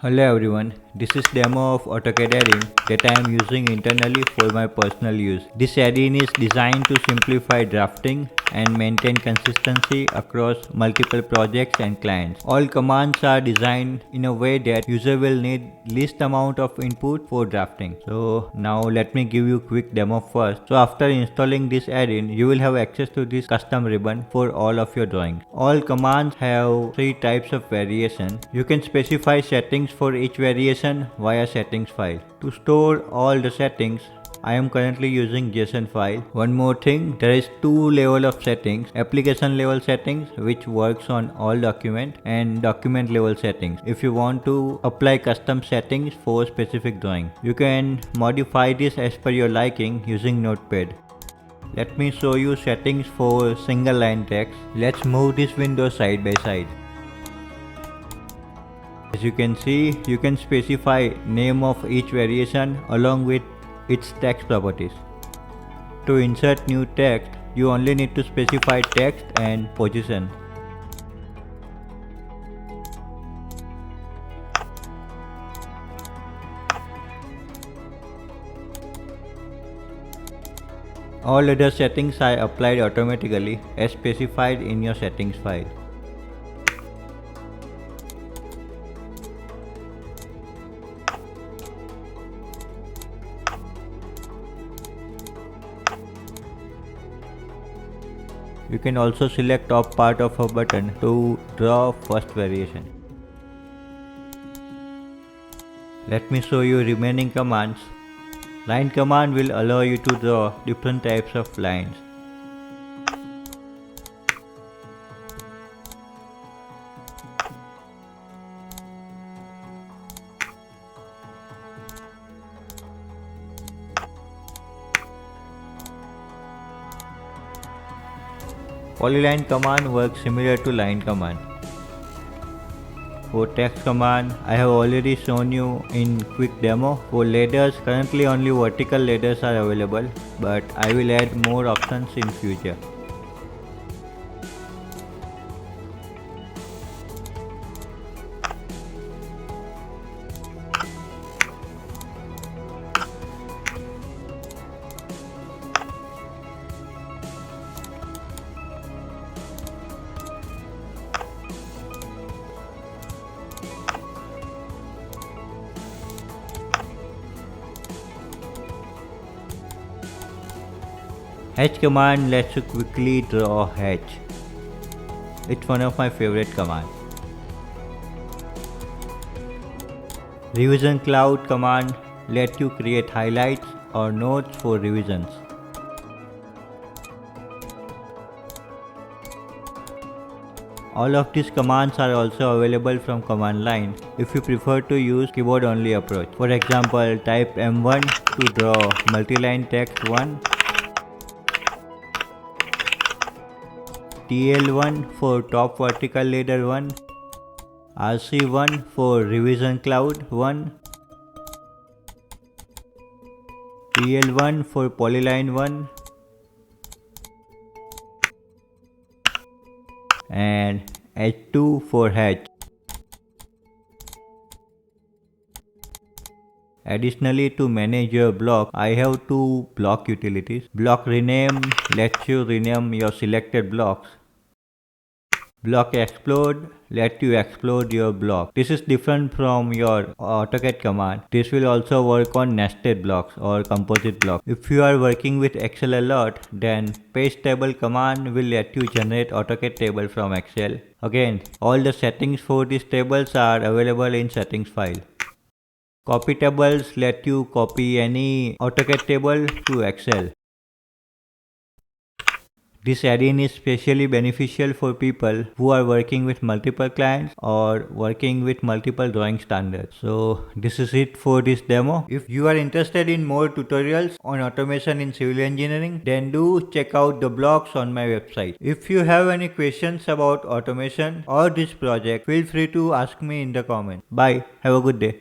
Hello everyone, this is demo of AutoCAD Add-in that I am using internally for my personal use. This add-in is designed to simplify drafting and maintain consistency across multiple projects and clients. All commands are designed in a way that user will need least amount of input for drafting. So now let me give you quick demo first. So after installing this add-in, you will have access to this custom ribbon for all of your drawings. All commands have 3 types of variation. You can specify settings for each variation via settings file. To store all the settings, I am currently using JSON file. One more thing, there is 2 level of settings: application level settings, which works on all document, and document level settings if you want to apply custom settings for specific drawing. You can modify this as per your liking using Notepad. Let me show you settings for single line text. Let's move this window side by side. As you can see, you can specify name of each variation along with its text properties. To insert new text, you only need to specify text and position. All other settings are applied automatically as specified in your settings file. You can also select top part of a button to draw first variation. Let me show you remaining commands. Line command will allow you to draw different types of lines. Polyline command works similar to line command. For text command, I have already shown you in quick demo. For ladders, currently only vertical ladders are available, but I will add more options in future. Hatch command lets you quickly draw hatch. It's one of my favorite commands. Revision cloud command lets you create highlights or notes for revisions. All of these commands are also available from command line if you prefer to use keyboard only approach. For example, type M1 to draw multi-line text 1, TL1 for top vertical ladder 1, RC1 for revision cloud 1, TL1 for polyline 1, and H2 for hatch. Additionally, to manage your block, I have 2 block utilities. Block rename lets you rename your selected blocks. Block explode lets you explode your block. This is different from your AutoCAD command. This will also work on nested blocks or composite blocks. If you are working with Excel a lot, then paste table command will let you generate AutoCAD table from Excel. Again, all the settings for these tables are available in settings file. Copy tables let you copy any AutoCAD table to Excel. This add-in is especially beneficial for people who are working with multiple clients or working with multiple drawing standards. So this is it for this demo. If you are interested in more tutorials on automation in civil engineering, then do check out the blogs on my website. If you have any questions about automation or this project, feel free to ask me in the comments. Bye. Have a good day.